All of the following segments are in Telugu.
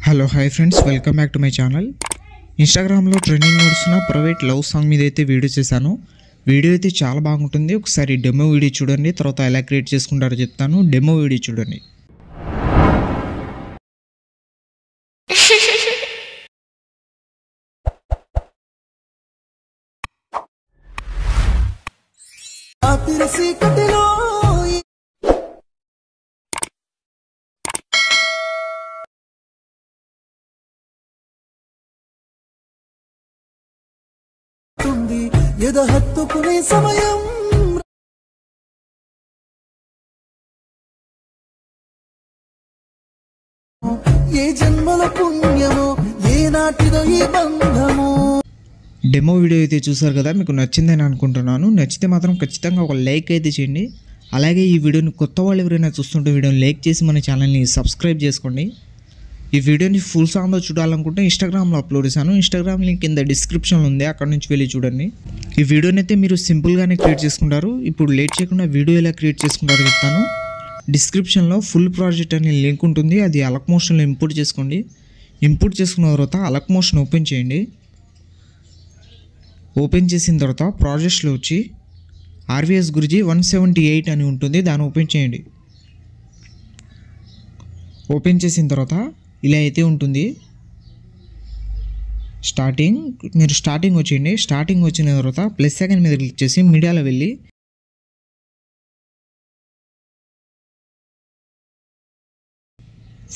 Hello hi friends, welcome back to my channel. ఇన్స్టాగ్రామ్లో ట్రెండింగ్ నడుస్తున్న ప్రైవేట్ లవ్ సాంగ్ మీద అయితే వీడియో చేశాను. వీడియో అయితే చాలా బాగుంటుంది. ఒకసారి డెమో వీడియో చూడండి, తర్వాత ఎలా క్రియేట్ చేసుకుంటారో చెప్తాను. డెమో వీడియో చూడండి. ఎదహత్తుకునే సమయం ఏ జన్మల పుణ్యమో ఏ నాటిదో ఈ బంధమో. డెమో వీడియో అయితే చూసారు కదా, మీకు నచ్చిందని అనుకుంటున్నాను. నచ్చితే మాత్రం ఖచ్చితంగా ఒక లైక్ అయితే చేయండి. అలాగే ఈ వీడియోని కొత్త వాళ్ళు ఎవరైనా చూస్తుంటే వీడియోని లైక్ చేసి మన ఛానల్ని సబ్స్క్రైబ్ చేసుకోండి. ఈ వీడియోని ఫుల్ సాంగ్లో చూడాలనుకుంటే ఇన్స్టాగ్రామ్లో అప్లోడ్ చేశాను. ఇన్స్టాగ్రామ్ లింక్ కింద డిస్క్రిప్షన్లో ఉంది, అక్కడ నుంచి వెళ్ళి చూడండి. ఈ వీడియోని అయితే మీరు సింపుల్గానే క్రియేట్ చేసుకుంటారు. ఇప్పుడు లేట్ చేయకుండా వీడియో ఎలా క్రియేట్ చేసుకుంటారో చెప్తాను. డిస్క్రిప్షన్లో ఫుల్ ప్రాజెక్ట్ అనే లింక్ ఉంటుంది, అది అలక్ మోషన్లో ఇంపోర్ట్ చేసుకోండి. ఇంపోర్ట్ చేసుకున్న తర్వాత అలక్ మోషన్ ఓపెన్ చేయండి. ఓపెన్ చేసిన తర్వాత ప్రాజెక్ట్స్లో వచ్చి RVS గురించి 178 అని ఉంటుంది, దాన్ని ఓపెన్ చేయండి. ఓపెన్ చేసిన తర్వాత ఇలా అయితే ఉంటుంది. మీరు స్టార్టింగ్ వచ్చేయండి. స్టార్టింగ్ వచ్చిన తర్వాత ప్లస్ సెకండ్ మీద క్లిక్ చేసి మీడియాలో వెళ్ళి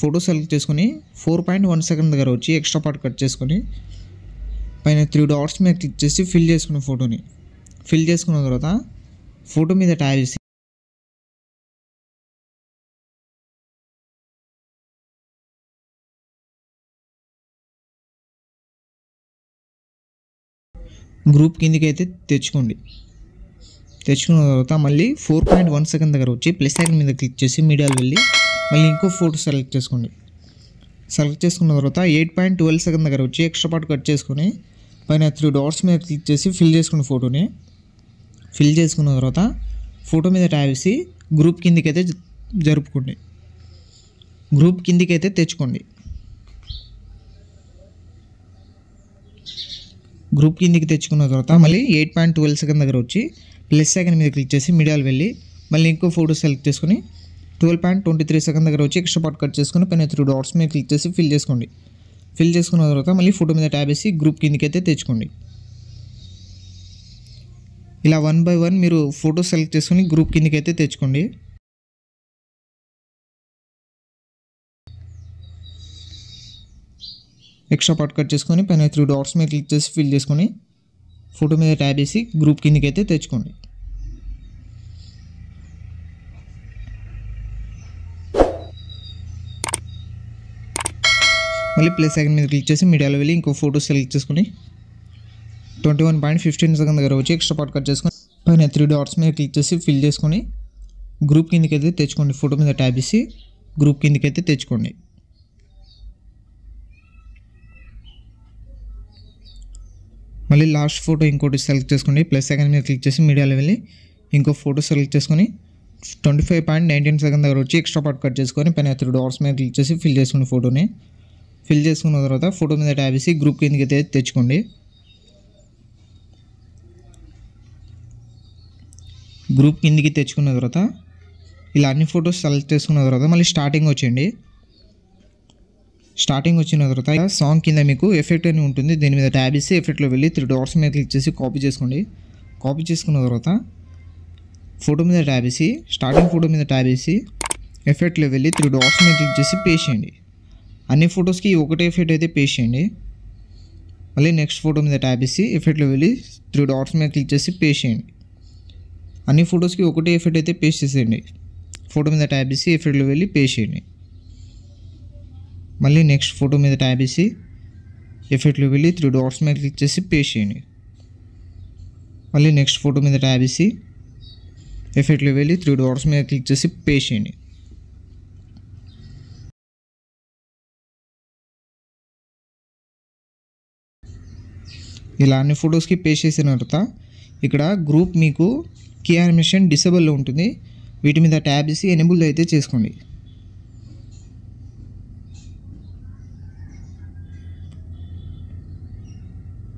ఫోటో సెలెక్ట్ చేసుకొని 4.1 సెకండ్ దగ్గర వచ్చి ఎక్స్ట్రా పార్ట్ కట్ చేసుకొని పైన 3 డాట్స్ మీద క్లిక్ చేసి ఫిల్ చేసుకున్న ఫోటోని ఫిల్ చేసుకున్న తర్వాత ఫోటో మీద ట్యాప్ చేసి గ్రూప్ కిందికి అయితే తెచ్చుకున్న తర్వాత మళ్ళీ 4.1 సెకండ్ దగ్గర వచ్చి ప్లస్ సెకండ్ మీద క్లిక్ చేసి మీడియాలో వెళ్ళి మళ్ళీ ఇంకో ఫోటో సెలెక్ట్ చేసుకోండి. సెలెక్ట్ చేసుకున్న తర్వాత 8.12 సెకండ్ దగ్గర వచ్చి ఎక్స్ట్రా పార్ట్ కట్ చేసుకొని పైన 3 డాట్స్ మీద క్లిక్ చేసి ఫిల్ చేసుకున్న ఫోటోని ఫిల్ చేసుకున్న తర్వాత ఫోటో మీద ట్యాప్ చేసి గ్రూప్ కిందికి అయితే జరుపుకోండి. గ్రూప్ కిందికి అయితే తెచ్చుకోండి. గ్రూప్ కిందికి తెచ్చుకున్న తర్వాత మళ్ళీ 8.12 సెకండ్ దగ్గర వచ్చి ప్లస్ సెకండ్ మీద క్లిక్ చేసి మీడియాలో వెళ్ళి మళ్ళీ ఇంకో ఫోటో సెలెక్ట్ చేసుకొని 12.23 సెకండ్ దగ్గర వచ్చి ఎక్స్ట్రా పార్ట్ కట్ చేసుకొని పైన 3 డాట్స్ మీద క్లిక్ చేసి ఫిల్ చేసుకోండి. ఫిల్ చేసుకున్న తర్వాత మళ్ళీ ఫోటో మీద ట్యాప్ చేసి గ్రూప్ కిందికి అయితే తెచ్చుకోండి. ఇలా 1 by 1 మీరు ఫోటో సెలెక్ట్ చేసుకొని గ్రూప్ కిందికి అయితే తెచ్చుకోండి. ఎక్స్ట్రా పార్ట్ కట్ చేసుకొని పైన 3 డాట్స్ మీద క్లిక్ చేసి ఫిల్ చేసుకొని ఫోటో మీద ట్యాప్ చేసి గ్రూప్ కిందికి అయితే తెచ్చుకోండి. మళ్ళీ ప్లస్ సెకండ్ మీద క్లిక్ చేసి మీడియాలో వెళ్ళి ఇంకో ఫోటో సెలెక్ట్ చేసుకొని 21.15 సెకండ్ దగ్గర వచ్చి ఎక్స్ట్రా పార్ట్ కట్ చేసుకొని పైన 3 డాట్స్ మీద క్లిక్ చేసి ఫిల్ చేసుకొని గ్రూప్ కిందికి అయితే తెచ్చుకోండి. ఫోటో మీద ట్యాప్ చేసి గ్రూప్ కిందికి అయితే తెచ్చుకోండి. మళ్ళీ లాస్ట్ ఫోటో ఇంకోటి సెలెక్ట్ చేసుకోండి. ప్లస్ సెకండ్ మీద క్లిక్ చేసి మీడియాలో వెళ్ళి ఇంకో ఫోటో సెలెక్ట్ చేసుకొని 25.19 సెకండ్ దగ్గర వచ్చి ఎక్స్ట్రా పార్ట్ కట్ చేసుకొని పైన 3 డాట్స్ మీద క్లిక్ చేసి ఫిల్ చేసుకుని ఫోటోని ఫిల్ చేసుకున్న తర్వాత ఫోటో మీద ట్యాప్ చేసి గ్రూప్ కిందకి అయితే తెచ్చుకోండి. గ్రూప్ కిందికి తెచ్చుకున్న తర్వాత ఇలా అన్ని ఫొటోస్ సెలెక్ట్ చేసుకున్న తర్వాత మళ్ళీ స్టార్టింగ్ వచ్చేయండి. స్టార్టింగ్ వచ్చిన తర్వాత సాంగ్ కింద మీకు ఎఫెక్ట్ అని ఉంటుంది, దీని మీద ట్యాప్ చేసి ఎఫెక్ట్లో వెళ్ళి 3 డాట్స్ మీద క్లిక్ చేసి కాపీ చేసుకోండి. కాపీ చేసుకున్న తర్వాత ఫోటో మీద ట్యాప్ చేసి స్టార్టింగ్ ఫోటో మీద ట్యాప్ చేసి ఎఫెక్ట్లో వెళ్ళి 3 డాట్స్ మీద క్లిక్ చేసి పేస్ట్ చేయండి. అన్ని ఫొటోస్కి ఒకటే ఎఫెక్ట్ అయితే పేస్ట్ చేయండి. మళ్ళీ నెక్స్ట్ ఫోటో మీద ట్యాప్ చేసి ఎఫెక్ట్లో వెళ్ళి 3 డాట్స్ మీద క్లిక్ చేసి పేస్ట్ చేయండి. అన్ని ఫొటోస్కి ఒకటే ఎఫెక్ట్ అయితే పేస్ట్ చేసేయండి. ఫోటో మీద ట్యాప్ చేసి ఎఫెక్ట్లో వెళ్ళి పేస్ట్ చేయండి. మళ్ళీ నెక్స్ట్ ఫోటో మీద ట్యాప్ చేసి ఎఫెక్ట్లో వెళ్ళి 3 డాట్స్ మీద క్లిక్ చేసి పేస్ట్ చేయండి. మళ్ళీ నెక్స్ట్ ఫోటో మీద ట్యాప్ చేసి ఎఫెక్ట్లో వెళ్ళి 3 డాట్స్ మీద క్లిక్ చేసి పేస్ట్ చేయండి. ఇలా అన్ని ఫొటోస్కి పేస్ట్ చేసిన తర్వాత ఇక్కడ గ్రూప్ మీకు కీ యానిమేషన్ డిసేబుల్లో ఉంటుంది, వీటి మీద ట్యాబ్ చేసి ఎనేబుల్ అయితే చేసుకోండి.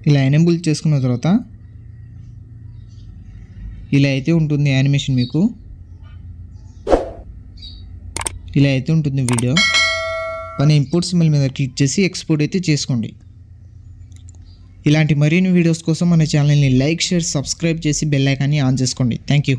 ఇలా ఎనేబుల్ చేసుకున్న తర్వాత ఇలా అయితే ఉంటుంది యానిమేషన్. మీకు ఇలా అయితే ఉంటుంది వీడియో. పైన ఇంపోర్ట్ సింబల్ మీద క్లిక్ చేసి ఎక్స్పోర్ట్ అయితే చేసుకోండి. ఇలాంటి మరిన్ని వీడియోస్ కోసం మన ఛానల్ని లైక్, షేర్, సబ్స్క్రైబ్ చేసి బెల్ ఐకాన్ని ఆన్ చేసుకోండి. Thank you.